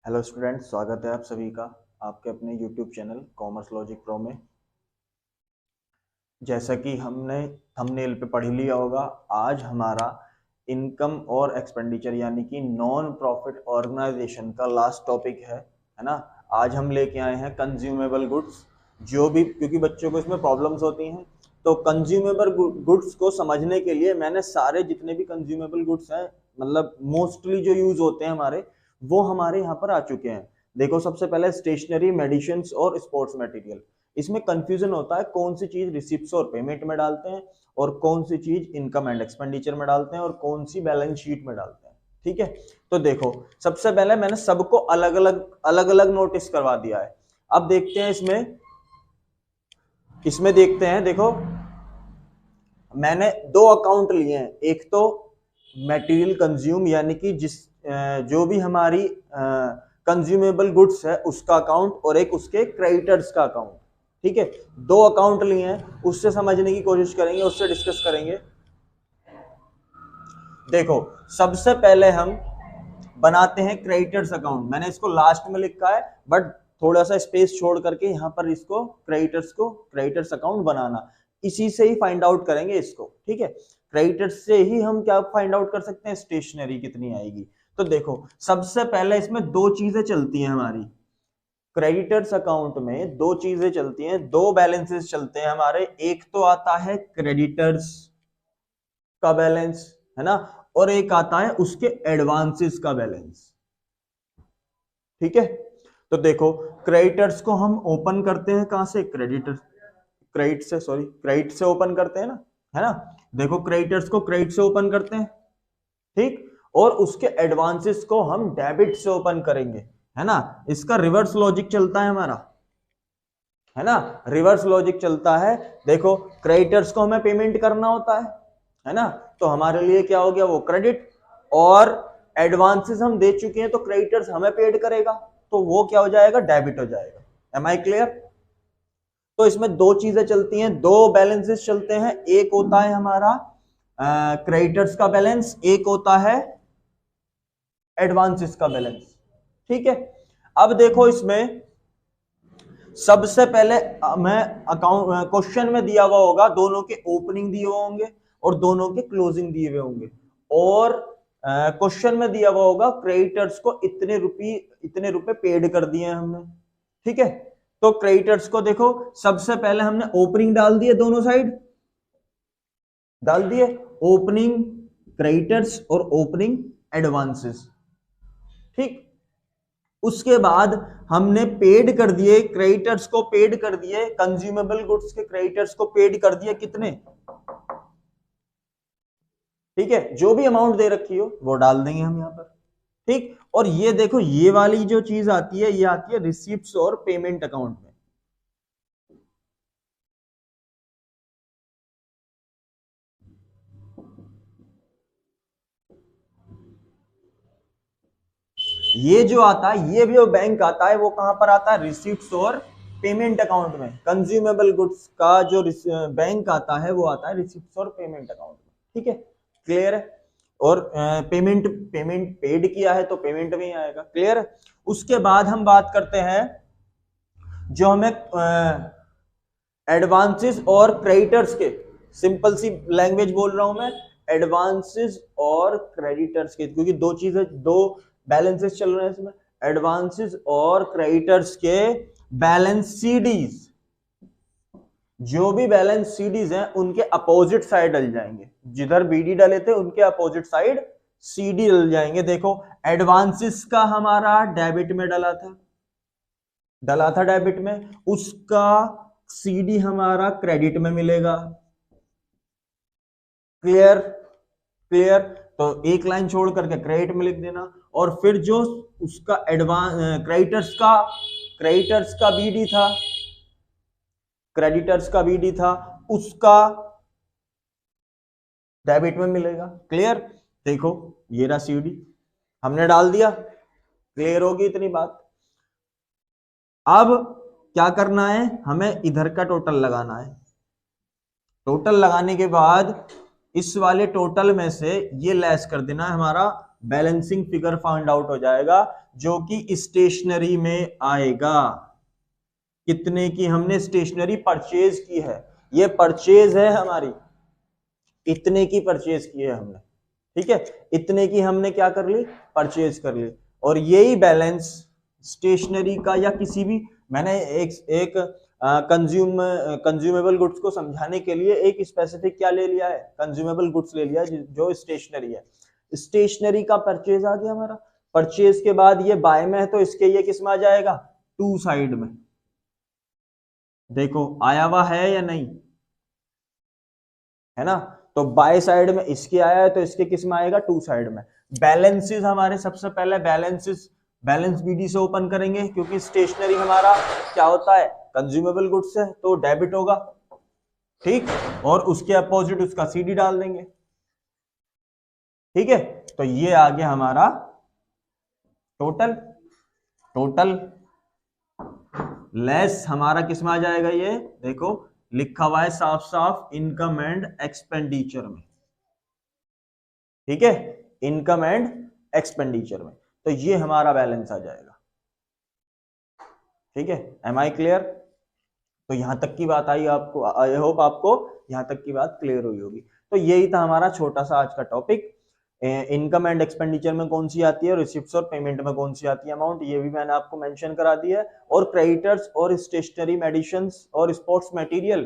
Hello student, स्वागत है आप सभी का आपके अपने YouTube channel commerce logic pro में। जैसा कि हमने थंबनेल पे पढ़ लिया होगा, आज हमारा इनकम और एक्सपेंडिचर यानी कि नॉन प्रॉफिट ऑर्गेनाइजेशन का लास्ट टॉपिक है ना। आज हम लेके आए हैं कंज्यूमेबल गुड्स। जो भी, क्योंकि बच्चों को इसमें प्रॉब्लम्स होती हैं, तो कंज्यूमेबल गुड्स को समझने के लिए मैंने सारे जितने भी कंज्यूमेबल गुड्स हैं, मतलब मोस्टली जो यूज होते हैं हमारे, वो हमारे यहाँ पर आ चुके हैं। देखो, सबसे पहले स्टेशनरी, मेडिसिन और स्पोर्ट्स मटेरियल। इसमें कंफ्यूजन होता है कौन सी चीज रिसिप्ट्स और पेमेंट में डालते हैं और कौन सी चीज इनकम एंड एक्सपेंडिचर में डालते हैं और कौन सी बैलेंस शीट में डालते हैं। ठीक है, तो देखो, सबसे पहले मैंने सबको अलग अलग नोटिस करवा दिया है। अब देखते हैं इसमें देखते हैं। देखो, मैंने दो अकाउंट लिए हैं। एक तो मटेरियल कंज्यूम यानी कि जो भी हमारी कंज्यूमेबल गुड्स है उसका अकाउंट, और एक उसके क्रेडिटर्स का अकाउंट। ठीक है, दो अकाउंट लिए हैं, उससे समझने की कोशिश करेंगे, उससे डिस्कस करेंगे। देखो, सबसे पहले हम बनाते हैं क्रेडिटर्स अकाउंट। मैंने इसको लास्ट में लिखा है, बट थोड़ा सा स्पेस छोड़ करके यहां पर इसको क्रेडिटर्स अकाउंट बनाना, इसी से ही फाइंड आउट करेंगे इसको। ठीक है, क्रेडिटर्स से ही हम क्या फाइंड आउट कर सकते हैं, स्टेशनरी कितनी आएगी। तो देखो, सबसे पहले इसमें दो चीजें चलती हैं हमारी क्रेडिटर्स अकाउंट में। दो चीजें चलती हैं, दो बैलेंसेस चलते हैं हमारे। एक तो आता है क्रेडिटर्स का बैलेंस, है ना, और एक आता है उसके एडवांसेस का बैलेंस। ठीक है, तो देखो, क्रेडिटर्स को हम ओपन करते हैं कहां से, क्रेडिट से ओपन करते हैं ना, है ना। देखो, क्रेडिटर्स को क्रेडिट से ओपन करते हैं, ठीक, और उसके एडवांसेस को हम डेबिट से ओपन करेंगे, है ना। इसका रिवर्स लॉजिक चलता है हमारा, है ना, रिवर्स लॉजिक चलता है। देखो, क्रेडिटर्स को हमें पेमेंट करना होता है ना, तो हमारे लिए क्या हो गया, वो क्रेडिट। और एडवांसेस हम दे चुके हैं तो क्रेडिटर्स हमें पेड करेगा, तो वो क्या हो जाएगा, डेबिट हो जाएगा। Am I clear? तो इसमें दो चीजें चलती हैं, दो बैलेंसेस चलते हैं। एक होता है हमारा क्रेडिटर्स का बैलेंस, एक होता है एडवांसेस का बैलेंस। ठीक है, अब देखो, इसमें सबसे पहले मैं अकाउंट क्वेश्चन में दिया हुआ होगा, दोनों के ओपनिंग दिए हुए होंगे और दोनों के क्लोजिंग दिए हुए होंगे। और क्वेश्चन में दिया हुआ होगा क्रेडिटर्स को इतने रुपए पेड कर दिए हैं हमने। ठीक है, तो क्रेडिटर्स को देखो, सबसे पहले हमने ओपनिंग डाल दिए, दोनों साइड डाल दिए, ओपनिंग क्रेडिटर्स और ओपनिंग एडवांसेस। ठीक, उसके बाद हमने पेड कर दिए, क्रेडिटर्स को पेड कर दिए, कंज्यूमेबल गुड्स के क्रेडिटर्स को पेड कर दिए कितने, ठीक है, जो भी अमाउंट दे रखी हो वो डाल देंगे हम यहां पर। ठीक, और ये देखो, ये वाली जो चीज आती है, ये आती है रिसीप्ट्स और पेमेंट अकाउंट में। ये जो आता है, ये भी जो बैंक आता है, वो कहां पर आता है, रिसीप्ट्स और पेमेंट अकाउंट में। कंज्यूमेबल गुड्स का जो बैंक आता है, वो आता है रिसीप्ट्स और पेमेंट अकाउंट में। ठीक है, क्लियर है। और पेमेंट पेमेंट पेड किया है तो पेमेंट में ही आएगा। क्लियर है। उसके बाद हम बात करते हैं जो हमें एडवांसेस और क्रेडिटर्स के, सिंपल सी लैंग्वेज बोल रहा हूं मैं, एडवांसेस और क्रेडिटर्स के, क्योंकि दो चीजें, दो बैलेंसेस चल रहे हैं इसमें, एडवांसेस और क्रेडिटर्स के बैलेंस सीडीज। जो भी बैलेंस सीडीज हैं उनके अपोजिट साइड डल जाएंगे, जिधर बीडी डले थे उनके अपोजिट साइड सीडी डल जाएंगे। देखो, एडवांसेस का हमारा डेबिट में डला था डेबिट में, उसका सीडी हमारा क्रेडिट में मिलेगा। क्लियर? क्लियर, तो एक लाइन छोड़ करके क्रेडिट में लिख देना। और फिर जो उसका एडवांस क्रेडिटर्स का बीडी था, उसका डेबिट में मिलेगा। क्लियर? देखो, ये रहा सीडी, हमने डाल दिया। क्लियर होगी इतनी बात। अब क्या करना है, हमें इधर का टोटल लगाना है। टोटल लगाने के बाद इस वाले टोटल में से ये लेस कर देना है हमारा बैलेंसिंग फिगर फाइंड आउट हो जाएगा जो कि स्टेशनरी में आएगा। कितने की हमने स्टेशनरी परचेज की है, ये परचेज है हमारी, इतने की परचेज की है हमने, ठीक है, इतने की हमने क्या कर ली, परचेज कर ली। और यही बैलेंस स्टेशनरी का या किसी भी, मैंने एक कंज्यूमेबल गुड्स को समझाने के लिए एक स्पेसिफिक क्या ले लिया है, कंज्यूमेबल गुड्स ले लिया है जो स्टेशनरी है। स्टेशनरी का परचेज आ गया हमारा, परचेज के बाद ये बाय में है तो इसके ये किस में आ जाएगा, टू साइड में। देखो आया हुआ है या नहीं, है ना, तो बाय साइड में इसके आया है तो इसके किस में आएगा, टू साइड में। बैलेंसेस हमारे सबसे पहले बैलेंस बीडी से ओपन करेंगे क्योंकि स्टेशनरी हमारा क्या होता है, कंज्यूमेबल गुड्स है तो डेबिट होगा, ठीक, और उसके अपोजिट उसका सीडी डाल देंगे, ठीक है। तो ये आ गया हमारा टोटल लेस हमारा किस में आ जाएगा, ये देखो लिखा हुआ है साफ साफ इनकम एंड एक्सपेंडिचर में, ठीक है, इनकम एंड एक्सपेंडिचर में। तो ये हमारा बैलेंस आ जाएगा, ठीक है। Am I clear? तो यहां तक की बात आई आपको, आई होप आपको यहां तक की बात क्लियर हुई होगी। तो यही था हमारा छोटा सा आज का टॉपिक, इनकम एंड एक्सपेंडिचर में कौन सी आती है, रिसिप्ट्स और पेमेंट में कौन सी आती है अमाउंट, ये भी मैंने आपको मेंशन करा दिया है। और क्रेडिटर्स और स्टेशनरी मेडिसिन्स और स्पोर्ट्स मटेरियल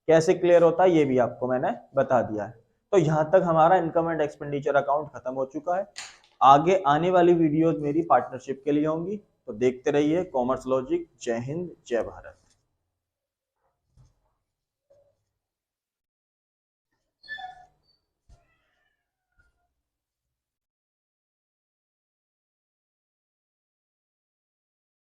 कैसे क्लियर होता है ये भी आपको मैंने बता दिया है। तो यहां तक हमारा इनकम एंड एक्सपेंडिचर अकाउंट खत्म हो चुका है। आगे आने वाली वीडियोज मेरी पार्टनरशिप के लिए होंगी, तो देखते रहिए कॉमर्स लॉजिक। जय हिंद, जय भारत।